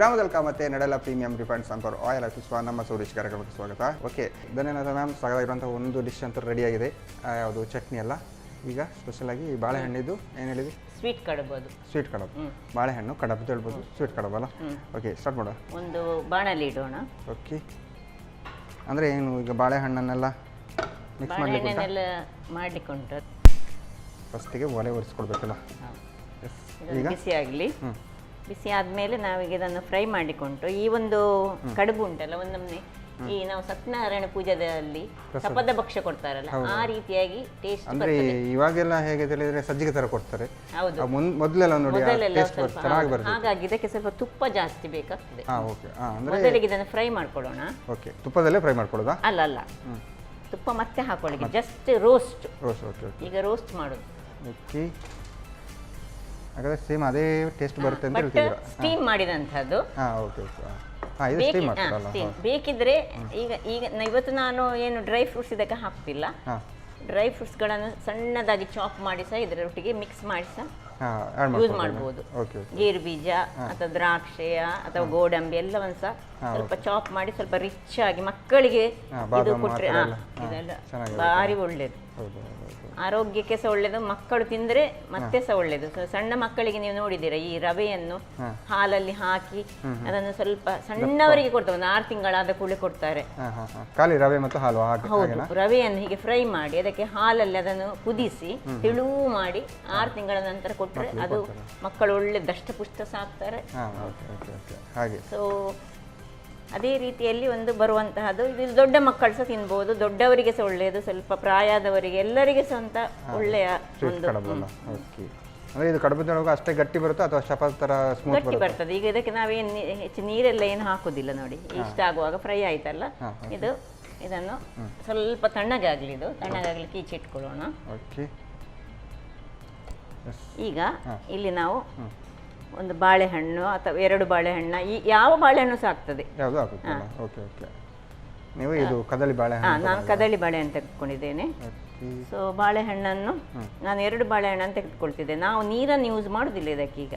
ಗ್ರಾಮದಲ್ಲಿ ಮತ್ತೆ ನಡೆಲ್ಲ premium refined sunflower oil ಹಾಕಿಸುವ ನಮ್ಮ ಸೂರೀಶ್ ಕಾರ್ಯಕ್ರಮಕ್ಕೆ ಸ್ವಾಗತ. ಓಕೆ, ಧನ್ಯವಾದ ಮ್ಯಾಮ್. ಸಾಕಾಗಿರುವಂಥ ಒಂದು ಡಿಶ್ ಅಂತೂ ರೆಡಿಯಾಗಿದೆ. ಯಾವುದು ಚಟ್ನಿ ಅಲ್ಲ, ಈಗ ಸ್ಪೆಷಲಾಗಿ ಬಾಳೆಹಣ್ಣಿದ್ದು ಏನು ಹೇಳಿದ್ವಿ? ಸ್ವೀಟ್ ಕಡಬು. ಅದು ಸ್ವೀಟ್ ಕಡಬು, ಬಾಳೆಹಣ್ಣು ಕಡಬು ಅಂತ ಹೇಳ್ಬೋದು, ಸ್ವೀಟ್ ಕಡಬು ಅಲ್ಲ? ಓಕೆ, ಸ್ಟಾರ್ಟ್ ಮಾಡೋಣ. ಒಂದು ಬಾಣಲಿ ಇಡೋಣ. ಓಕೆ, ಅಂದರೆ ಏನು ಈಗ ಬಾಳೆಹಣ್ಣನ್ನೆಲ್ಲ ಮಿಕ್ಸ್ ಮಾಡಲಿಕ್ಕೆ ಉಂಟು. ಫಸ್ಟಿಗೆ ಒಲೆ ಒರೆಸ್ಕೊಡ್ಬೇಕಲ್ಲ. ಈಗ ಬಿಸಿ ಆಗಲಿ. ಬಿಸಿ ಆದಮೇಲೆ ನಾವೀಗ ಇದನ್ನು ಫ್ರೈ ಮಾಡಿಕೊಂಡು ಈ ಒಂದು ಕಡುಬು ಉಂಟಲ್ಲ, ಒಂದೊಮ್ಮೆ ಈ ನಾವು ಸತ್ಯನಾರಾಯಣ ಪೂಜೆಯಲ್ಲಿ ಸಪದ ಭಕ್ಷ್ಯ ಕೊಡ್ತಾರಲ್ಲ, ಆ ರೀತಿಯಾಗಿ ಟೇಸ್ಟ್ ಅಂದ್ರೆ ಇವಾಗೆಲ್ಲ ಹೇಗೆ ಹೇಳಿದ್ರೆ ಸಜ್ಜಿಗೆ ತರ ಕೊಡ್ತಾರೆ. ಹೌದು, ಮೊದಲೆಲ್ಲ ನೋಡಿ ಚೆನ್ನಾಗಿ ಬರ್ತದೆ. ಹಾಗಾಗಿ ಇದಕ್ಕೆ ಸ್ವಲ್ಪ ತುಪ್ಪ ಜಾಸ್ತಿ ಬೇಕಾಗ್ತದೆ. ಓಕೆ, ಅಂದ್ರೆ ಮೊದಲಿಗೆ ಇದನ್ನು ಫ್ರೈ ಮಾಡ್ಕೊಳ್ಳೋಣ. ಓಕೆ, ತುಪ್ಪದಲ್ಲೇ ಫ್ರೈ ಮಾಡ್ಕೊಳ್ಳೋದಾ? ಅಲ್ಲ, ತುಪ್ಪ ಮತ್ತೆ ಹಾಕೊಳ್ಳಿ. Just roast. ಓಕೆ, ಈಗ ರೋಸ್ಟ್ ಮಾಡೋದು. ಓಕೆ, ಹಾಗಾದ್ರೆ ಸೇಮ್ ಅದೇ ಟೇಸ್ಟ್ ಬರುತ್ತೆ ಅಂತ ಹೇಳ್ತಿದ್ದೀರಾ? ಸ್ಟೀಮ್ ಮಾಡಿದಂಥದ್ದು. ಓಕೆ, ಇದು ಸ್ಟೀಮ್ ಮಾಡ್ತಾರಲ್ಲ. ಬೇಕಿದ್ರೆ ಈಗ ಇವತ್ತು ನಾನು ಏನು ಡ್ರೈ ಫ್ರೂಟ್ಸ್ ಇದಕ್ಕೆ ಹಾಕ್ತಿಲ್ಲ. ಡ್ರೈ ಫ್ರೂಟ್ಸ್ಗಳನ್ನು ಸಣ್ಣದಾಗಿ ಚಾಪ್ ಮಾಡಿ ಸಹ ಇದರೊಟ್ಟಿಗೆ ಮಿಕ್ಸ್ ಮಾಡಿ ಸಹ ಯೂಸ್ ಮಾಡ್ಬೋದು. ಗೇರು ಬೀಜ ಅಥವಾ ದ್ರಾಕ್ಷೆಯ ಅಥವಾ ಗೋಡಂಬಿ ಎಲ್ಲವನ್ನು ಸಹ ಸ್ವಲ್ಪ ಚಾಪ್ ಮಾಡಿ ಸ್ವಲ್ಪ ರಿಚ್ ಆಗಿ ಮಕ್ಕಳಿಗೆ ಇದು ಕೊಟ್ಟರೆ ಇದೆಲ್ಲ ಭಾರಿ ಒಳ್ಳೇದು. ಆರೋಗ್ಯಕ್ಕೆ ಸಹ ಒಳ್ಳೇದು, ಮಕ್ಕಳು ತಿಂದರೆ ಮತ್ತೆ ಸಹ ಒಳ್ಳೇದು. ಸಣ್ಣ ಮಕ್ಕಳಿಗೆ ನೀವು ನೋಡಿದ್ದೀರಾ, ಈ ರವೆಯನ್ನು ಹಾಲಲ್ಲಿ ಹಾಕಿ ಅದನ್ನು ಸ್ವಲ್ಪ ಸಣ್ಣವರಿಗೆ ಕೊಡ್ತಾರೆ, ಒಂದು 6 ತಿಂಗಳಾದ ಕೂಡಲೇ ಕೊಡ್ತಾರೆ. ರವೆ ಮತ್ತು ಹಾಲು. ಹೌದು, ರವೆಯನ್ನು ಹೀಗೆ ಫ್ರೈ ಮಾಡಿ ಅದಕ್ಕೆ ಹಾಲಲ್ಲಿ ಅದನ್ನು ಕುದಿಸಿ ತೆಳುವು ಮಾಡಿ 6 ತಿಂಗಳ ನಂತರ ಕೊಟ್ಟರೆ ಅದು ಮಕ್ಕಳು ಒಳ್ಳೆ ದಷ್ಟಪುಷ್ಟ ಸಾಕ್ತಾರೆ. ಸೊ ಅದೇ ರೀತಿಯಲ್ಲಿ ಒಂದು ಬರುವಂತಹದ್ದು ಇದು ದೊಡ್ಡ ಮಕ್ಕಳು ಸಹ ತಿನ್ಬಹುದು, ದೊಡ್ಡವರಿಗೆ ಸಹ ಒಳ್ಳೆಯದು, ಸ್ವಲ್ಪ ಪ್ರಾಯದವರಿಗೆ ಎಲ್ಲರಿಗೆ ಸಹ ಅಂತ ಒಳ್ಳೆಯ ಒಂದು ಇದು ಕಡುಬು ಅಷ್ಟೇ ಗಟ್ಟಿ ಬರುತ್ತೆ ಅಥವಾ ಚಪಾತಿ ತರ ಗಟ್ಟಿ ಬರ್ತದೆ. ಈಗ ಇದಕ್ಕೆ ನಾವೇನು ಹೆಚ್ಚು ನೀರೆಲ್ಲ ಏನು ಹಾಕುದಿಲ್ಲ ನೋಡಿ, ಇಷ್ಟ ಆಗುವಾಗ ಫ್ರೈ ಆಯ್ತಲ್ಲ, ಇದನ್ನು ಸ್ವಲ್ಪ ತಣ್ಣಗಾಗ್ಲಿ. ಇದು ತಣ್ಣಗಾಗ್ಲಿಕ್ಕೆ ಈಚೆ ಇಟ್ಕೊಳ್ಳೋಣ. ಈಗ ಇಲ್ಲಿ ನಾವು ಒಂದು ಬಾಳೆಹಣ್ಣು ಅಥವಾ 2 ಬಾಳೆಹಣ್ಣು, ಈ ಯಾವ ಬಾಳೆಹಣ್ಣು ಸಹ ಆಗ್ತದೆ. ನಾನು ಕದಳಿ ಬಾಳೆಹಣ್ಣು ತೆಗೆದುಕೊಂಡಿದ್ದೇನೆ. ಸೊ ಬಾಳೆಹಣ್ಣನ್ನು ನಾನು 2 ಬಾಳೆಹಣ್ಣನ್ನು ತೆಗೆದುಕೊಳ್ತಿದ್ದೆ. ನಾವು ನೀರನ್ನು ಯೂಸ್ ಮಾಡುದಿಲ್ಲ ಇದಕ್ಕೆ. ಈಗ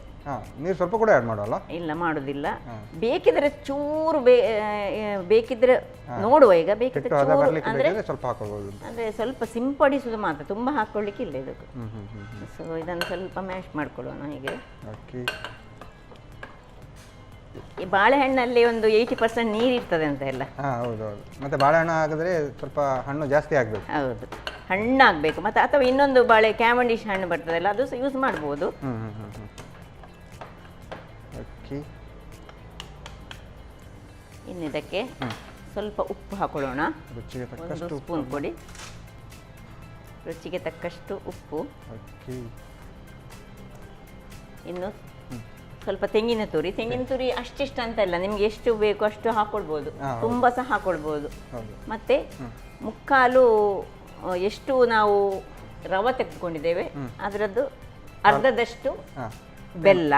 ನೀರು ಸ್ವಲ್ಪ ಕೂಡ ಆಡ್ ಮಾಡೋಲ್ಲ? ಇಲ್ಲ, ಮಾಡುದಿಲ್ಲ. ಬೇಕಿದ್ರೆ ಚೂರು ಬೇಕಿದ್ರೆ ನೋಡುವ. ಈಗ ಬೇಕಿದ್ರೆ ಅಂದ್ರೆ ಸ್ವಲ್ಪ ಸಿಂಪಡಿಸುದು ಮಾತ್ರ, ತುಂಬಾ ಹಾಕೊಳ್ಳಿಕ್ಕೆ ಇಲ್ಲ ಇದಕ್ಕೆ. ಸೊ ಇದನ್ನು ಸ್ವಲ್ಪ ಮ್ಯಾಶ್ ಮಾಡ್ಕೊಳ್ಳೋಣ. ಹೀಗೆ ಈ ಬಾಳೆಹಣ್ಣಲ್ಲಿ ಒಂದು 80% ನೀರು ಇರ್ತದೆ ಅಂತ ಎಲ್ಲ. ಮತ್ತೆ ಬಾಳೆಹಣ್ಣು ಹಾಕಿದ್ರೆ ಸ್ವಲ್ಪ ಹಣ್ಣು ಜಾಸ್ತಿ ಆಗ್ಬೇಕು. ಹೌದು, ಹಣ್ಣಾಗಬೇಕು. ಮತ್ತೆ ಅಥವಾ ಇನ್ನೊಂದು ಬಾಳೆ ಕ್ಯಾವಂಡಿಶ್ ಹಣ್ಣು ಬರ್ತದಲ್ಲ, ಅದು ಸಹ ಯೂಸ್ ಮಾಡ್ಬೋದು. ಇನ್ನಿದಕ್ಕೆ ಸ್ವಲ್ಪ ಉಪ್ಪು ಹಾಕೊಳ್ಳೋಣ. 1 ಸ್ಪೂನ್ ಕೊಡಿ, ರುಚಿಗೆ ತಕ್ಕಷ್ಟು ಉಪ್ಪು. ಇನ್ನು ಸ್ವಲ್ಪ ತೆಂಗಿನ ತುರಿ ಅಷ್ಟಿಷ್ಟು ಅಂತ ಇಲ್ಲ, ನಿಮ್ಗೆ ಎಷ್ಟು ಬೇಕು ಅಷ್ಟು ಹಾಕೊಳ್ಬೋದು, ತುಂಬ ಸಹ ಹಾಕೊಳ್ಬೋದು. ಮತ್ತೆ ಮುಕ್ಕಾಲು ಎಷ್ಟು ನಾವು ರವೆ ತೆಗೆದುಕೊಂಡಿದ್ದೇವೆ ಅದರದ್ದು ಅರ್ಧದಷ್ಟು ಬೆಲ್ಲ.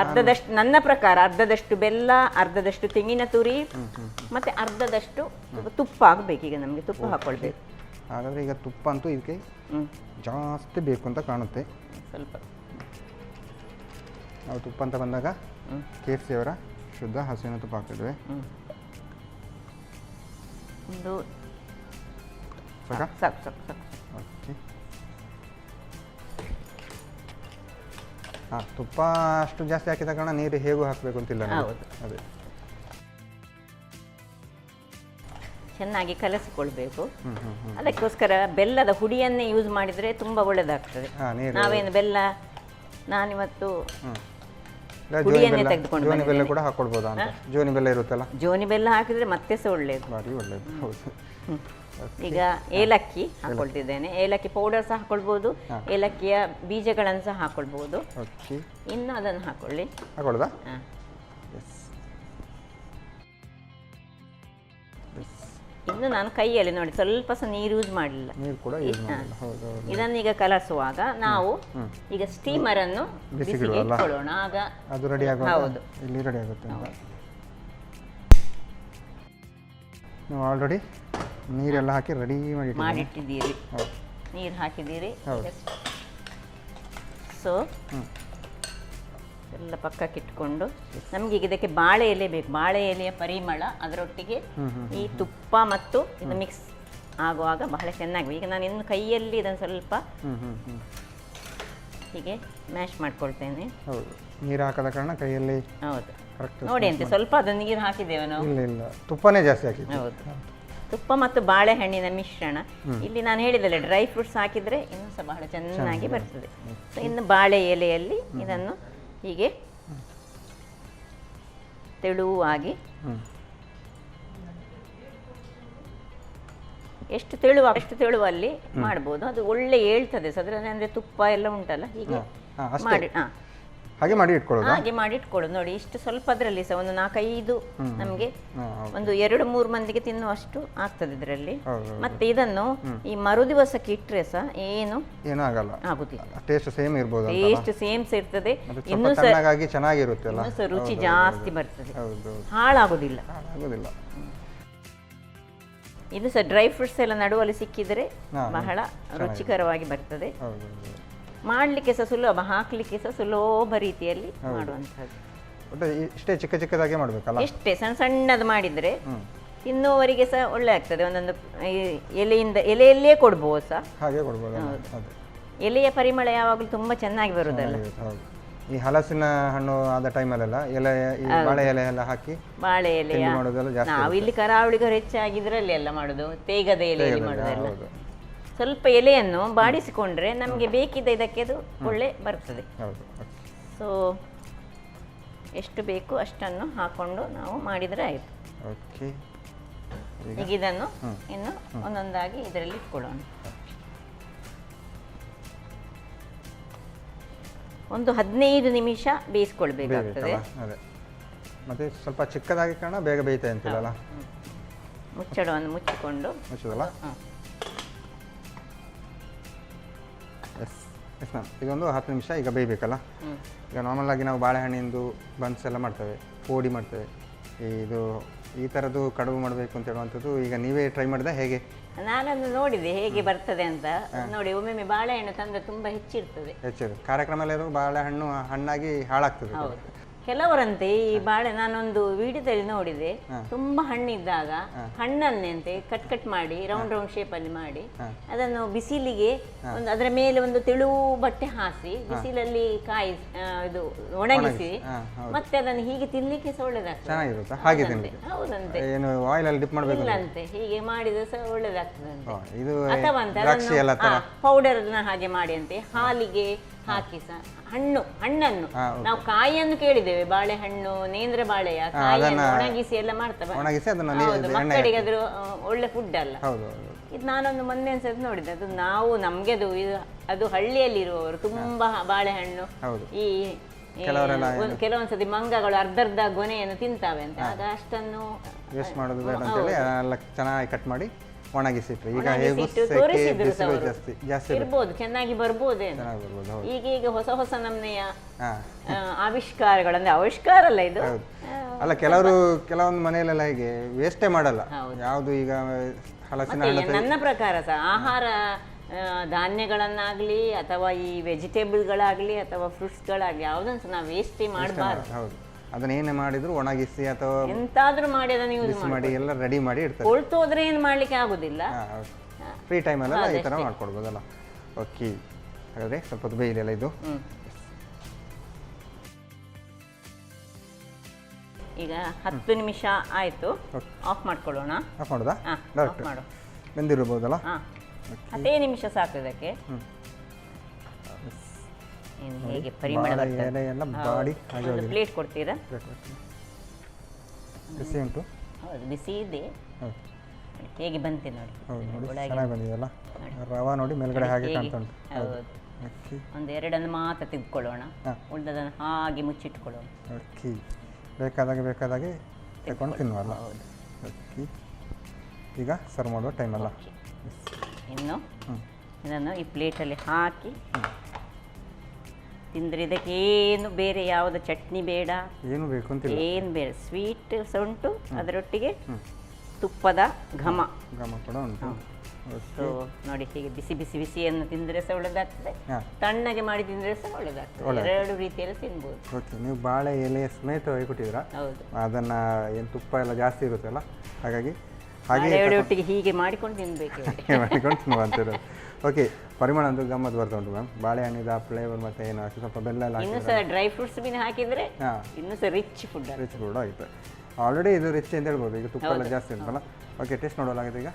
ಅರ್ಧದಷ್ಟು, ನನ್ನ ಪ್ರಕಾರ ಅರ್ಧದಷ್ಟು ಬೆಲ್ಲ, ಅರ್ಧದಷ್ಟು ತೆಂಗಿನ ತುರಿ, ಮತ್ತೆ ಅರ್ಧದಷ್ಟು ತುಪ್ಪ ಹಾಕ್ಬೇಕು. ಈಗ ನಮಗೆ ತುಪ್ಪ ಹಾಕೊಳ್ಬೇಕು. ಹಾಗಾದ್ರೆ ಈಗ ತುಪ್ಪ ಅಂತೂ ಇದಕ್ಕೆ ಜಾಸ್ತಿ ಬೇಕು ಅಂತ ಕಾಣುತ್ತೆ. ಸ್ವಲ್ಪ ನಾವು ತುಪ್ಪ ಅಂತ ಬಂದಾಗ KFC ಅವರ ಶುದ್ಧ ಹಸುವಿನ ತುಪ್ಪ ಹಾಕ್ತಿದ್ವಿ. ಒಂದು ತುಪ್ಪ ಅಷ್ಟು ಜಾಸ್ತಿ ಹಾಕಿದ ಕಾರಣ ನೀರು ಹೇಗೂ ಹಾಕಬೇಕು ಅಂತಿಲ್ಲ. ಅದೇ ಚೆನ್ನಾಗಿ ಕಲಸಿಕೊಳ್ಬೇಕು. ಅದಕ್ಕೋಸ್ಕರ ಬೆಲ್ಲದ ಹುಡಿಯನ್ನೇ ಯೂಸ್ ಮಾಡಿದರೆ ತುಂಬ ಒಳ್ಳೆಯದಾಗ್ತದೆ. ನಾವೇನು ಬೆಲ್ಲ, ನಾನಿವತ್ತು ಹುಡಿಯನ್ನೇ ತೆಗೆದುಕೊಂಡು ಜೋನಿ ಬೆಲ್ಲ ಕೂಡ ಹಾಕೊಳ್ಬೋದು ಅಂತ. ಜೋನಿ ಬೆಲ್ಲ ಇರುತ್ತಲ್ಲ, ಜೋನಿ ಬೆಲ್ಲ ಹಾಕಿದ್ರೆ ಮತ್ತೆ ಸಹ ಒಳ್ಳೆಯದು, ಭಾರಿ ಒಳ್ಳೆಯದು. ಹೌದು. ಈಗ ಏಲಕ್ಕಿ ಹಾಕೊಳ್ತಿದ್ದೇನೆ. ಏಲಕ್ಕಿ ಪೌಡರ್ ಸಹ ಹಾಕೊಳ್ಬೋದು, ಏಲಕ್ಕಿಯ ಬೀಜಗಳನ್ನು ಸಹ ಹಾಕೊಳ್ಬೋದು. ಇನ್ನು ಅದನ್ನು ಹಾಕೊಳ್ಳೋದಾ? ಇನ್ನು ನಾನು ಕೈಯಲ್ಲಿ ನೋಡಿ ಸ್ವಲ್ಪ ಸಹ ನೀರು ಯೂಸ್ ಮಾಡಲಿಲ್ಲ. ಇದನ್ನೀಗ ಕಲಸುವಾಗ ನಾವು ಈಗ ಸ್ಟೀಮರ್ ಅನ್ನು ಬಿಸಿಗೆ ಇಟ್ಕೊಳ್ಳೋಣ. ಆಗ ಅದು ರೆಡಿ ಆಗುತ್ತೆ. ಹೌದು, ಇಲ್ಲಿ ರೆಡಿ ಆಗುತ್ತೆ. ನೀವು ಆಲ್ರೆಡಿ ನೀರೆಲ್ಲ ಹಾಕಿ ರೆಡಿ ಮಾಡಿಟ್ಟಿದ್ದೀರಿ. ನೀರು ಹಾಕಿದ್ದೀರಿ. ಸೊ ಎಲ್ಲ ಪಕ್ಕಕ್ಕೆ ಇಟ್ಕೊಂಡು ನಮಗೆ ಈಗ ಇದಕ್ಕೆ ಬಾಳೆ ಎಲೆ ಬೇಕು. ಬಾಳೆ ಎಲೆಯ ಪರಿಮಳ ಅದರೊಟ್ಟಿಗೆ ಈ ತುಪ್ಪ ಮತ್ತು ಇದು ಮಿಕ್ಸ್ ಆಗುವಾಗ ಬಹಳ ಚೆನ್ನಾಗಿ. ಈಗ ನಾನು ಇನ್ನು ಕೈಯಲ್ಲಿ ಇದನ್ನು ಸ್ವಲ್ಪ ಹೀಗೆ ಮ್ಯಾಶ್ ಮಾಡ್ಕೊಳ್ತೇನೆ. ಹೌದು, ನೀರು ಹಾಕದ ಕಾರಣ ಕೈಯಲ್ಲಿ. ಹೌದು, ನೋಡಿ ಅಂತೆ ಸ್ವಲ್ಪ ಅದು ನೀರು ಹಾಕಿದ್ದೇವೆ ನಾವು. ಇಲ್ಲ, ತುಪ್ಪನೇ ಜಾಸ್ತಿ ಹಾಕಿದ್ದೆ. ಹೌದು, ತುಪ್ಪ ಮತ್ತು ಬಾಳೆಹಣ್ಣಿನ ಮಿಶ್ರಣ. ಇಲ್ಲಿ ನಾನು ಹೇಳಿದಲ್ಲ, ಡ್ರೈ ಫ್ರೂಟ್ಸ್ ಹಾಕಿದರೆ ಇನ್ನೂ ಸಹ ಬಹಳ ಚೆನ್ನಾಗಿ ಬರ್ತದೆ. ಸೊ ಇನ್ನು ಬಾಳೆ ಎಲೆಯಲ್ಲಿ ಇದನ್ನು ಹೀಗೆ ತೆಳುವಾಗಿ, ಎಷ್ಟು ತೆಳುವಲ್ಲಿ ಮಾಡ್ಬೋದು. ಅದು ಒಳ್ಳೆ ಹೇಳ್ತದೆ ಅದರಲ್ಲಿ, ಅಂದರೆ ತುಪ್ಪ ಎಲ್ಲ ಉಂಟಲ್ಲ, ಹೀಗೆ ಮಾಡಿ ಹಾಗೆ ಮಾಡಿ ಇಟ್ಕೊಳ್ಳೋದು. ನೋಡಿ ಇಷ್ಟು ಸ್ವಲ್ಪ ಅದರಲ್ಲಿ ಸಹ ಒಂದು 4-5 ನಮಗೆ ಒಂದು 2-3 ಮಂದಿಗೆ ತಿನ್ನುವಷ್ಟು ಆಗ್ತದೆ ಇದರಲ್ಲಿ. ಮತ್ತೆ ಇದನ್ನು ಈ ಮರುದಿವಸಕ್ಕೆ ಇಟ್ಟರೆ ಸಹ ಏನು ಆಗುದಿಲ್ಲ. ಟೇಸ್ಟ್ ಸೇಮ್ ಇರ್ಬೋದು, ಟೇಸ್ಟ್ ಸೇಮ್ ಇರ್ತದೆ, ಇನ್ನೂ ಸಹ ರುಚಿ ಜಾಸ್ತಿ ಬರ್ತದೆ, ಹಾಳಾಗುದಿಲ್ಲ. ಇದು ಸಹ ಡ್ರೈ ಫ್ರೂಟ್ಸ್ ಎಲ್ಲ ನಡುವಲ್ಲಿ ಸಿಕ್ಕಿದರೆ ಬಹಳ ರುಚಿಕರವಾಗಿ ಬರ್ತದೆ. ಮಾಡಲಿಕ್ಕೆ ಸಹ ಸುಲಭ, ಹಾಕ್ಲಿಕ್ಕೆ ಸಹ ಸುಲಭ ರೀತಿಯಲ್ಲಿ ಮಾಡುವಂಥದ್ದು. ಇಷ್ಟೇ ಚಿಕ್ಕದಾಗಿ ಮಾಡಬೇಕಲ್ಲ, ಎಷ್ಟೇ ಸಣ್ಣದು ಮಾಡಿದರೆ ತಿನ್ನುವವರಿಗೆ ಸಹ ಒಳ್ಳೆ ಆಗ್ತದೆ. ಒಂದೊಂದು ಎಲೆಯಲ್ಲೇ ಕೊಡ್ಬೋದು ಸಹ, ಹಾಗೆ ಕೊಡ್ಬೋದು. ಎಲೆಯ ಪರಿಮಳ ಯಾವಾಗಲೂ ತುಂಬ ಚೆನ್ನಾಗಿ ಬರುದಲ್ಲ. ಈ ಹಲಸಿನ ಹಣ್ಣು ಆದ ಟೈಮಲ್ಲೆಲ್ಲ ಬಾಳೆ ಎಲೆ ಎಲ್ಲ ಹಾಕಿ ಬಾಳೆ ಎಲೆಯ ನಾವಿಲ್ಲಿ ಕರಾವಳಿಗರು ಹೆಚ್ಚಾಗಿ ಇದರಲ್ಲಿ ಎಲ್ಲ ಮಾಡೋದು, ತೇಗದ ಎಲೆಯಲ್ಲಿ ಮಾಡೋದೆಲ್ಲ. ಸ್ವಲ್ಪ ಎಲೆಯನ್ನು ಬಾಡಿಸಿಕೊಂಡ್ರೆ ನಮಗೆ ಬೇಕಿದ್ದ ಇದಕ್ಕೆ ಅದು ಒಳ್ಳೆ ಬರ್ತದೆ. ಸೊ ಎಷ್ಟು ಬೇಕು ಅಷ್ಟನ್ನು ಹಾಕೊಂಡು ನಾವು ಮಾಡಿದರೆ ಆಯಿತು. ಈಗ ಇದನ್ನು ಇನ್ನು ಒಂದೊಂದಾಗಿ ಇದರಲ್ಲಿ ಇಟ್ಕೊಳ್ಳೋಣ. ಒಂದು 15 ನಿಮಿಷ ಬೇಯಿಸ್ಕೊಳ್ಬೇಕಾಗ್ತದೆ. ಮತ್ತೆ ಸ್ವಲ್ಪ ಚಿಕ್ಕದಾಗಿ ಕಾರಣ ಬೇಗ ಬೇಯ್ತಾ ಅಂತಿಲ್ಲ. ಮುಚ್ಚಳವನ್ನು ಮುಚ್ಚಿಕೊಂಡು ಇದೊಂದು 10 ನಿಮಿಷ ಈಗ ಬೇಯಬೇಕಲ್ಲ. ಈಗ ನಾರ್ಮಲ್ ಆಗಿ ನಾವು ಬಾಳೆಹಣ್ಣಿಂದು ಬನ್ಸ್ ಎಲ್ಲ ಮಾಡ್ತೇವೆ, ಪೋಡಿ ಮಾಡ್ತೇವೆ. ಈ ಥರದ್ದು ಕಡುಬು ಮಾಡಬೇಕು ಅಂತ ಹೇಳುವಂಥದ್ದು ಈಗ ನೀವೇ ಟ್ರೈ ಮಾಡಿದ ಹೇಗೆ? ನಾನೊಂದು ನೋಡಿದೆ ಹೇಗೆ ಬರ್ತದೆ ಅಂತ. ನೋಡಿ, ಒಮ್ಮೊಮ್ಮೆ ಬಾಳೆಹಣ್ಣು ತಂದ್ರೆ ತುಂಬ ಹೆಚ್ಚಿರ್ತದೆ. ಕಾರ್ಯಕ್ರಮ ಎಲ್ಲ ಬಾಳೆಹಣ್ಣು ಹಣ್ಣಾಗಿ ಹಾಳಾಗ್ತದೆ. ಕೆಲವರಂತೆ ಈ ಬಾಳೆ, ನಾನೊಂದು ವಿಡಿಯೋದಲ್ಲಿ ನೋಡಿದೆ, ತುಂಬಾ ಹಣ್ಣಿದ್ದಾಗ ಹಣ್ಣನ್ನೆಂತೆ ಕಟ್ ಮಾಡಿ ರೌಂಡ್ ಶೇಪ್ ಅಲ್ಲಿ ಮಾಡಿ ಅದನ್ನು ಬಿಸಿಲಿಗೆ ಅದರ ಮೇಲೆ ಒಂದು ತೆಳು ಬಟ್ಟೆ ಹಾಸಿ ಬಿಸಿಲಲ್ಲಿ ಇದು ಒಣಗಿಸಿ ಮತ್ತೆ ಅದನ್ನು ಹೀಗೆ ತಿನ್ಲಿಕ್ಕೆ ಸಹ ಒಳ್ಳೇದಾಗ್ತದೆ. ಹೌದಂತೆ, ಇಲ್ಲಂತೆ ಹೀಗೆ ಮಾಡಿದ್ರೆ ಸಹ ಒಳ್ಳೇದಾಗ್ತದೆ. ಅಥವಾ ಪೌಡರ್ ಹಾಗೆ ಮಾಡಿ ಅಂತೆ ಹಾಲಿಗೆ ಹಾಕಿ ಸಹ ಹಣ್ಣನ್ನು ನಾವು ಕಾಯಿಯನ್ನು ಕೇಳಿದ್ದೇವೆ, ಬಾಳೆಹಣ್ಣು ನೇಂದ್ರ ಬಾಳೆಯ ಕಾಯಿಯನ್ನು ಒಣಗಿಸಿ ಎಲ್ಲ ಮಾಡ್ತವೆ, ಮಕ್ಕಳಿಗೆ ಅದ್ರ ಒಳ್ಳೆ ಫುಡ್ ಅಲ್ಲ. ಇದು ನಾನೊಂದು ಮೊನ್ನೆ ಅನ್ಸದ್ ನೋಡಿದೆ, ಅದು ನಾವು ನಮ್ಗೆ ಅದು ಹಳ್ಳಿಯಲ್ಲಿ ಇರುವವರು ತುಂಬಾ ಬಾಳೆಹಣ್ಣು ಈ ಕೆಲವೊಂದ್ಸತಿ ಮಂಗಗಳು ಅರ್ಧ ಗೊನೆಯನ್ನು ತಿಂತಾವೆ ಅಂತ, ಆಗ ಅಷ್ಟನ್ನು ವೇಸ್ಟ್ ಮಾಡೋದು ಬೇಡ ಅಂತ ಹೇಳಿ ಎಲ್ಲ ಚೆನ್ನಾಗಿ ಕಟ್ ಮಾಡಿ ಒಣಗಿಸಿಟ್ರು. ಈಗ ಜಾಸ್ತಿ ಇರ್ಬೋದು, ಚೆನ್ನಾಗಿ ಬರ್ಬೋದೇನು. ಈಗ ಹೊಸ ನಮ್ನೆಯ ಆವಿಷ್ಕಾರಗಳು, ಅಂದ್ರೆ ಆವಿಷ್ಕಾರ ಅಲ್ಲ ಇದು. ಅಲ್ಲ, ಕೆಲವೊಂದು ಮನೆಯಲ್ಲೆಲ್ಲ ಹೀಗೆ ವೇಸ್ಟೇ ಮಾಡಲ್ಲ ಯಾವುದು. ಈಗ ಹಲಸಿನ ನನ್ನ ಪ್ರಕಾರ ಸಹ ಆಹಾರ ಧಾನ್ಯಗಳನ್ನಾಗ್ಲಿ ಅಥವಾ ಈ ವೆಜಿಟೇಬಲ್ಗಳಾಗ್ಲಿ ಅಥವಾ ಫ್ರೂಟ್ಸ್ಗಳಾಗ್ಲಿ ಯಾವುದನ್ನು ಸಹ ನಾವು ವೇಸ್ಟೇ ಮಾಡಬಾರ್ದು. ಹೌದು, ಅದನ್ನೇನೇ ಮಾಡಿದ್ರು ಒಣಗಿಸಿ ಅಥವಾ ಎಂತಾದ್ರೂ ಮಾಡಿ ಅದನ್ನು ಯೂಸ್ ಮಾಡಿ ಎಲ್ಲ ರೆಡಿ ಮಾಡಿ ಇಡ್ತಾರೆ. ಕೊಳ್ತೋದ್ರೆ ಏನು ಮಾಡ್ಲಿಕ್ಕೆ ಆಗುದಿಲ್ಲ, ಫ್ರೀ ಟೈಮಲ್ಲೆಲ್ಲ ಈ ಥರ ಮಾಡ್ಕೊಡ್ಬೋದಲ್ಲ. ಓಕೆ, ಹಾಗಾದರೆ ಸ್ವಲ್ಪ ಹೊತ್ತು ಬೇಯಿದೆಯಲ್ಲ ಇದು. ಈಗ 10 ನಿಮಿಷ ಆಯಿತು, ಆಫ್ ಮಾಡ್ಕೊಳ್ಳೋಣ. ಆಫ್ ಮಾಡೋದಾ? ಡೈರೆಕ್ಟ್ ಮಾಡು, ಬೆಂದಿರ್ಬೋದಲ್ಲ. 10 ನಿಮಿಷ ಸಾಕು ಇದಕ್ಕೆ. ಹೇಗೆ ಪರಿಮಳ ಬರ್ತದೆ. ಒಂದು ಪ್ಲೇಟ್ ಕೊಡ್ತೀರಾ? ಬಿಸಿ ಉಂಟು? ಹೌದು, ಬಿಸಿ ಇದೆ. ಹೇಗೆ ಬಂತೆ ನೋಡಿ, ಚೆನ್ನಾಗಿ ಬಂದಿದೆಯಲ್ಲ. ರವಾ ನೋಡಿ ಮೇಲ್ಗಡೆ ಹಾಗೆ ಕಾಣ್ತಾ ಉಂಟು. ಹೌದು, ಒಂದು 2 ಮಾತ್ರ ತೆಗೆದುಕೊಳ್ಳೋಣ, ಉಳಿದದನ್ನು ಹಾಗೆ ಮುಚ್ಚಿಟ್ಕೊಳ್ಳೋಣ. ಓಕೆ, ಬೇಕಾದಾಗೆ ತಗೊಂಡು ತಿನ್ನುವಲ್ಲ. ಓಕೆ, ಈಗ ಸರ್ವ್ ಮಾಡುವ ಟೈಮಲ್ಲ. ಇನ್ನು ಇದನ್ನು ಈ ಪ್ಲೇಟಲ್ಲಿ ಹಾಕಿ ತಿಂದರೆ ಇದಕ್ಕೆ ಏನು ಬೇರೆ ಯಾವುದು ಚಟ್ನಿ ಬೇಡ, ಏನು ಬೇಕು ಅಂತ ಏನು ಬೇಡ. ಸ್ವೀಟ್ ಸಹ ಉಂಟು, ಅದರೊಟ್ಟಿಗೆ ತುಪ್ಪದ ಘಮ ಕೂಡ ಉಂಟು. ಸೊ ನೋಡಿ ಹೀಗೆ ಬಿಸಿ ಬಿಸಿ ಬಿಸಿಯನ್ನು ತಿಂದರೆ ಸಹ ಒಳ್ಳೆದಾಗ್ತದೆ, ತಣ್ಣಗೆ ಮಾಡಿ ತಿಂದರೆ ಸಹ ಒಳ್ಳೆದಾಗ್ತದೆ. ಎರಡು ರೀತಿಯಲ್ಲಿ ತಿನ್ಬೋದು. ಓಕೆ, ನೀವು ಬಾಳೆ ಎಲೆ ಸಮೇತ ಕೊಟ್ಟಿದ್ದೀರಾ? ಹೌದು. ಅದನ್ನು ಏನು ತುಪ್ಪ ಎಲ್ಲ ಜಾಸ್ತಿ ಇರುತ್ತಲ್ಲ, ಹಾಗಾಗಿ ಹಾಗೆ ಒಟ್ಟಿಗೆ ಹೀಗೆ ಮಾಡಿಕೊಂಡು ತಿನ್ಬೇಕು. ಮಾಡಿಕೊಂಡು ತಿನ್ನುವಂಥದ್ದು. ಓಕೆ, ಪರಿಮಳ ಅಂತೂ ಗಮ್ಮತ್ತು ಬರ್ತಾ ಉಂಟು ಮ್ಯಾಮ್. ಬಾಳೆಹಣ್ಣಿದ ಫ್ಲೇವರ್ ಮತ್ತು ಏನು ಸ್ವಲ್ಪ ಬೆಲ್ಲ ಎಲ್ಲ ಇನ್ನೂ ಸಹ ಡ್ರೈ ಫ್ರೂಟ್ಸ್ ಬಿನ್ ಹಾಕಿದರೆ ಇನ್ನೂ ಸಹ ರಿಚ್ ಫುಡ್ ಆಯಿತು. ಆಲ್ರೆಡಿ ಇದು ರಿಚ್ ಅಂತ ಹೇಳ್ಬೋದು, ಈಗ ತುಪ್ಪ ಎಲ್ಲ ಜಾಸ್ತಿ ಇರುತ್ತಲ್ಲ. ಓಕೆ, ಟೇಸ್ಟ್ ನೋಡೋಲಾಗುತ್ತೆ ಈಗ.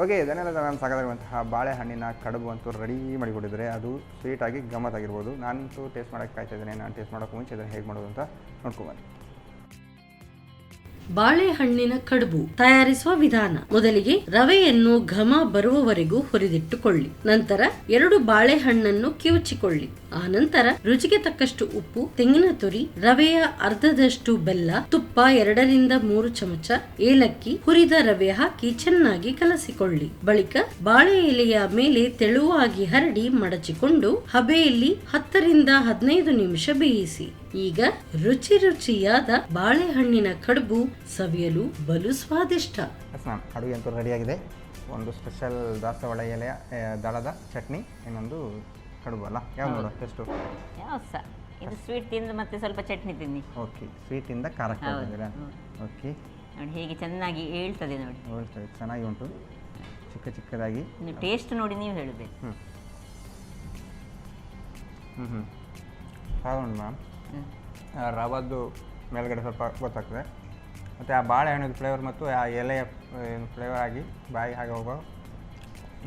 ಓಕೆ, ಇದನ್ನೆಲ್ಲ ನಾನು ಸಾಕಾಗಿರುವಂತಹ ಬಾಳೆಹಣ್ಣಿನ ಕಡುಬು ಅಂತೂ ರೆಡಿ ಮಾಡಿಕೊಟ್ಟಿದ್ರೆ ಅದು ಸ್ವೀಟಾಗಿ ಗಮ್ಮತ್ತಾಗಿರ್ಬೋದು. ನಾನಂತೂ ಟೇಸ್ಟ್ ಮಾಡೋಕ್ಕೆ ಕಾಯ್ತಾ ಇದ್ದೇನೆ. ನಾನು ಟೇಸ್ಟ್ ಮಾಡೋಕ್ಕೆ ಮುಂಚೆ ಇದನ್ನು ಹೇಗೆ ಮಾಡೋದು ಅಂತ ನೋಡ್ಕೊಬನ್ನಿ. ಬಾಳೆಹಣ್ಣಿನ ಕಡುಬು ತಯಾರಿಸುವ ವಿಧಾನ. ಮೊದಲಿಗೆ ರವೆಯನ್ನು ಘಮ ಬರುವವರೆಗೂ ಹುರಿದಿಟ್ಟುಕೊಳ್ಳಿ. ನಂತರ 2 ಬಾಳೆಹಣ್ಣನ್ನು ಕಿವುಚಿಕೊಳ್ಳಿ. ಆನಂತರ ರುಚಿಗೆ ತಕ್ಕಷ್ಟು ಉಪ್ಪು, ತೆಂಗಿನ ತುರಿ, ರವೆಯ ಅರ್ಧದಷ್ಟು ಬೆಲ್ಲ, ತುಪ್ಪ 2ರಿಂದ 3 ಚಮಚ, ಏಲಕ್ಕಿ, ಹುರಿದ ರವೆ ಹಾಕಿ ಚೆನ್ನಾಗಿ ಕಲಸಿಕೊಳ್ಳಿ. ಬಳಿಕ ಬಾಳೆ ಎಲೆಯ ಮೇಲೆ ತೆಳುವಾಗಿ ಹರಡಿ ಮಡಚಿಕೊಂಡು ಹಬೆಯಲ್ಲಿ 10ರಿಂದ 15 ನಿಮಿಷ ಬೇಯಿಸಿ. ಈಗ ರುಚಿಯಾದ ಬಾಳೆಹಣ್ಣಿನ ಕಡುಬು ಸವಿಯಲು ಬಲು ಸ್ವಾದಿಷ್ಟ. ಅಡುಗೆ ಅಂತೂ ರೆಡಿಯಾಗಿದೆ. ಒಂದು ಸ್ಪೆಷಲ್ ದಾಸವಾಳ ಎಲೆಯ ದಳದ ಚಟ್ನಿ, ಇನ್ನೊಂದು ಕಡುಬು ಅಲ್ಲ. ಯಾವ ನೋಡು ಟೆಸ್ಟು? ಇದು ಸ್ವೀಟ್ ತಿಂದು ಮತ್ತೆ ಸ್ವಲ್ಪ ಚಟ್ನಿ ತಿನ್ನಿ. ಓಕೆ, ಸ್ವೀಟಿಂದ ಖಾರಕ್ಕೆ ಹೋಗಿದ್ದೀರಾ? ಓಕೆ ನೋಡಿ ಹೇಗೆ ಚೆನ್ನಾಗಿ ಹೇಳ್ತದೆ ನೋಡಿ. ಹೇಳ್ತದೆ, ಚೆನ್ನಾಗಿ ಉಂಟು, ಚಿಕ್ಕದಾಗಿ. ಟೇಸ್ಟ್ ನೋಡಿ ನೀವು ಹೇಳಬೇಕು. ಸಾಗುಂಟು ಮ್ಯಾಮ್. ರವದ್ದು ಮೇಲ್ಗಡೆ ಸ್ವಲ್ಪ ಗೊತ್ತಾಗ್ತದೆ, ಮತ್ತು ಆ ಬಾಳೆಹಣ್ಣದ ಫ್ಲೇವರ್ ಮತ್ತು ಆ ಎಲೆಯ ಫ್ಲೇವರ್ ಆಗಿ ಬಾಯಿ ಹಾಗೆ ಹೋಗೋ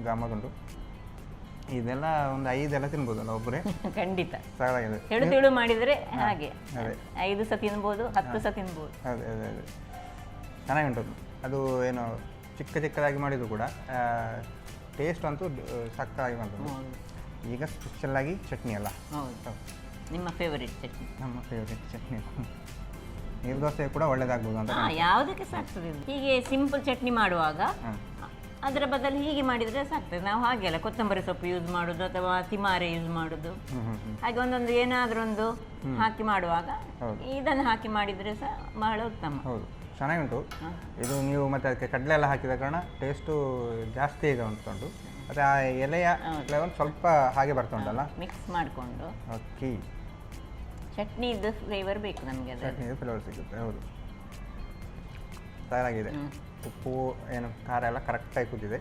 ಗಮ್ಮತ್ತುಂಟು. ಇದೆಲ್ಲ ಒಂದು 5 ಎಲೆ ತಿನ್ಬೋದಲ್ಲ ಒಬ್ಬರೇ? ಖಂಡಿತ. ಸಾಕಾಗಿದೆ. ಹೇಳು ಮಾಡಿದರೆ ಹಾಗೆ 5 ಸಹ ತಿನ್ಬೋದು, 10 ಸಹ ತಿನ್ಬೋದು. ಅದೇ ಚೆನ್ನಾಗುಂಟು. ಅದು ಏನು ಚಿಕ್ಕದಾಗಿ ಮಾಡಿದ್ರು ಕೂಡ ಟೇಸ್ಟ್ ಅಂತೂ ಸಕ್ಕತ್ತಾಗಿ ಬಂತು. ಈಗ ಸ್ಪೆಷಲ್ಲಾಗಿ ಚಟ್ನಿ ಅಲ್ಲ? ಹೌದು, ನಿಮ್ಮ ಫೇವರಿಟ್ ಚಟ್ನಿ? ನಮ್ಮ ಫೇವರಿಟ್ ಚಟ್ನಿ. ನೀರು ದೋಸೆ ಕೂಡ ಒಳ್ಳೇದಾಗ್ಬೋದು ಅಂತ. ಯಾವುದಕ್ಕೆ ಸಾಕ್ತದೆ. ಹೀಗೆ ಸಿಂಪಲ್ ಚಟ್ನಿ ಮಾಡುವಾಗ ಅದರ ಬದಲು ಹೀಗೆ ಮಾಡಿದರೆ ಸಾಕ್ತದೆ. ನಾವು ಹಾಗೆ ಅಲ್ಲ, ಕೊತ್ತಂಬರಿ ಸೊಪ್ಪು ಯೂಸ್ ಮಾಡೋದು ಅಥವಾ ತಿಮಾರೆ ಯೂಸ್ ಮಾಡೋದು, ಹಾಗೆ ಒಂದೊಂದು ಏನಾದರೂ ಒಂದು ಹಾಕಿ ಮಾಡುವಾಗ ಇದನ್ನು ಹಾಕಿ ಮಾಡಿದರೆ ಸಹ ಬಹಳ ಉತ್ತಮ. ಹೌದು, ಚೆನ್ನಾಗುಂಟು. ಇದು ನೀವು ಮತ್ತೆ ಅದಕ್ಕೆ ಕಡಲೆ ಎಲ್ಲ ಹಾಕಿದ ಕಾರಣ ಟೇಸ್ಟು ಜಾಸ್ತಿ ಇದೆ ಉಂಟು. ಮತ್ತು ಆ ಎಲೆಯ ಫ್ಲೇವರ್ ಸ್ವಲ್ಪ ಹಾಗೆ ಬರ್ತಾ ಉಂಟಲ್ಲ, ಮಿಕ್ಸ್ ಮಾಡಿಕೊಂಡು. ಓಕೆ, ಚಟ್ನಿದು ಫ್ಲೇವರ್ ಬೇಕು ನಮಗೆ. ಚಟ್ನಿದು ಫ್ಲೇವರ್ ಸಿಗುತ್ತೆ. ಹೌದು, ತಯಾರಾಗಿದೆ. ಉಪ್ಪು ಏನು ಖಾರ ಎಲ್ಲ ಕರೆಕ್ಟಾಗಿ ಕೂತಿದೆ.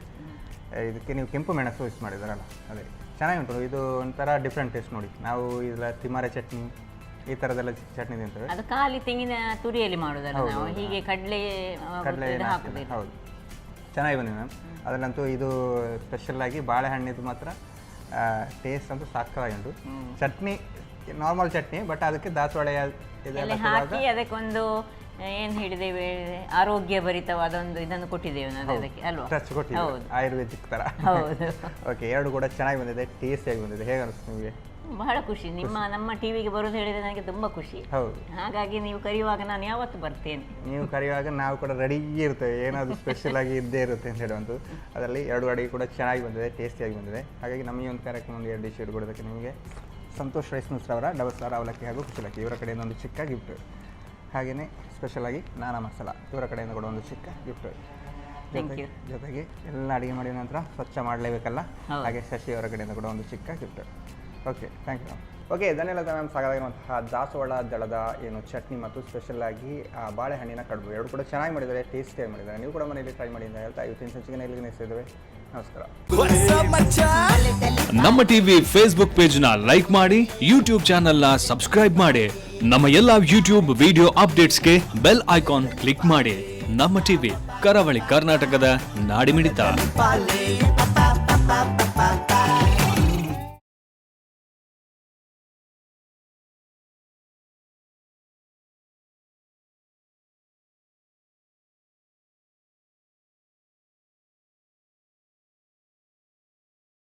ಇದಕ್ಕೆ ನೀವು ಕೆಂಪು ಮೆಣಸು ಯೂಸ್ ಮಾಡಿದಾರಲ್ಲ, ಅದೇ ಚೆನ್ನಾಗುಂಟು. ಇದು ಒಂಥರ ಡಿಫ್ರೆಂಟ್ ಟೇಸ್ಟ್ ನೋಡಿ. ನಾವು ಇದೆಲ್ಲ ತಿಮಾರೆ ಚಟ್ನಿ ಈ ಥರದ್ದೆಲ್ಲ ಚಟ್ನಿ ತಿಂತೇವೆ. ಅದು ಖಾಲಿ ತೆಂಗಿನ ತುರಿಯಲ್ಲಿ ಮಾಡೋದಲ್ಲ, ನಾವು ಹೀಗೆ ಕಡಲೆ ಹಾಕುದು. ಹೌದು, ಚೆನ್ನಾಗಿ ಬಂದಿದೆ ಮ್ಯಾಮ್. ಅದರಲ್ಲಂತೂ ಇದು ಸ್ಪೆಷಲ್ಲಾಗಿ ಬಾಳೆಹಣ್ಣಿದು ಮಾತ್ರ ಟೇಸ್ಟ್ ಅಂತೂ ಸಾಕಾಗಿ ಉಂಟು. ಚಟ್ನಿ ನಾರ್ಮಲ್ ಚಟ್ನಿ, ಬಟ್ ಅದಕ್ಕೆ ದಾಸವಾಳ ಹಾಕಿ ಅದಕ್ಕೊಂದು ಏನು ಹೇಳಿದ್ದೇವೆ, ಆರೋಗ್ಯ ಭರಿತವಾದ ಒಂದು ಇದನ್ನು ಕೊಟ್ಟಿದ್ದೇವೆ ನಾವು ಅದಕ್ಕೆ ಅಲ್ವಾ? ಟಚ್ ಕೊಟ್ಟಿದ್ದೇವೆ, ಆಯುರ್ವೇದಿಕ್ ಥರ. ಹೌದು. ಓಕೆ, 2 ಕೂಡ ಚೆನ್ನಾಗಿ ಬಂದಿದೆ, ಟೇಸ್ಟಿಯಾಗಿ ಬಂದಿದೆ. ಹೇಗೆ ಅನಿಸ್ತು ನಿಮಗೆ? ಬಹಳ ಖುಷಿ. ನಮ್ಮ ಟಿವಿಗೆ ಬರೋದು ಹೇಳಿದರೆ ನನಗೆ ತುಂಬ ಖುಷಿ. ಹೌದು, ಹಾಗಾಗಿ ನೀವು ಕರೆಯುವಾಗ ನಾನು ಯಾವತ್ತು ಬರ್ತೇನೆ. ನೀವು ಕರೆಯುವಾಗ ನಾವು ಕೂಡ ರೆಡಿ ಇರ್ತೇವೆ, ಏನಾದರೂ ಸ್ಪೆಷಲ್ ಆಗಿ ಇದ್ದೇ ಇರುತ್ತೆ ಅಂತ ಹೇಳುವಂಥದ್ದು. ಅದರಲ್ಲಿ 2 ಅಡುಗೆ ಕೂಡ ಚೆನ್ನಾಗಿ ಬಂದಿದೆ, ಟೇಸ್ಟಿಯಾಗಿ ಬಂದಿದೆ. ಹಾಗಾಗಿ ನಮಗೆ ಒಂದು ಕಾರ್ಯಕ್ರಮ ಒಂದು 2 ಡಿಶ್ ಇಟ್ಕೊಡೋದಕ್ಕೆ ನಿಮಗೆ ಸಂತೋಷ್ ರೈಸ್ ಮಿಲ್ಸ್ ಅವರ ಡಬಲ್ ಸ್ಟಾರ್ ಅವಲಕ್ಕಿ ಹಾಗೂ ಕುಶಲಕ್ಕಿ ಇವರ ಕಡೆಯಿಂದ ಒಂದು ಚಿಕ್ಕ ಗಿಫ್ಟ್. ಹಾಗೆಯೇ ಸ್ಪೆಷಲಾಗಿ ನಾನಾ ಮಸಾಲ ಇವರ ಕಡೆಯಿಂದ ಕೂಡ ಒಂದು ಚಿಕ್ಕ ಗಿಫ್ಟ್. ಜೊತೆಗೆ ಎಲ್ಲ ಅಡುಗೆ ಮಾಡಿದ ನಂತರ ಸ್ವಚ್ಛ ಮಾಡಲೇಬೇಕಲ್ಲ, ಹಾಗೆ ಶಶಿ ಅವರ ಕಡೆಯಿಂದ ಕೂಡ ಒಂದು ಚಿಕ್ಕ gift. Okay, thank you ma'am. Okay, ಇದನ್ನೆಲ್ಲ ಮ್ಯಾಮ್ ಸಾಕಾಗಿರುವಂತಹ ದಾಸವಾಳ ದಳದ ಏನು ಚಟ್ನಿ ಮತ್ತು ಸ್ಪೆಷಲ್ಲಾಗಿ ಬಾಳೆಹಣ್ಣಿನ ಕಡುಬು 2 ಕೂಡ ಚೆನ್ನಾಗಿ ಮಾಡಿದ್ದಾರೆ, ಟೇಸ್ಟಿಯಾಗಿ ಮಾಡಿದ್ದಾರೆ. ನೀವು ಕೂಡ ಮನೆಯಲ್ಲಿ ಟ್ರೈ ಮಾಡಿ ಅಂತ ಹೇಳ್ತಾ ಇವತ್ತಿನ ಸಂಚಿಕೆನ ಇಲ್ಲಿಗೆ ನಿಲ್ಲಿಸಿದ್ದೇವೆ. ನಮಸ್ಕಾರ. ನಮ್ಮ ಟಿವಿ ಫೇಸ್ಬುಕ್ ಪೇಜ್ ನ ಲೈಕ್ ಮಾಡಿ, ಯೂಟ್ಯೂಬ್ ಚಾನೆಲ್ ನ ಸಬ್ಸ್ಕ್ರೈಬ್ ಮಾಡಿ, ನಮ್ಮ ಎಲ್ಲಾ ಯೂಟ್ಯೂಬ್ ವಿಡಿಯೋ ಅಪ್ಡೇಟ್ಸ್ಗೆ ಬೆಲ್ ಐಕಾನ್ ಕ್ಲಿಕ್ ಮಾಡಿ. ನಮ್ಮ ಟಿವಿ, ಕರಾವಳಿ ಕರ್ನಾಟಕದ ನಾಡಿಮಿಡಿತ.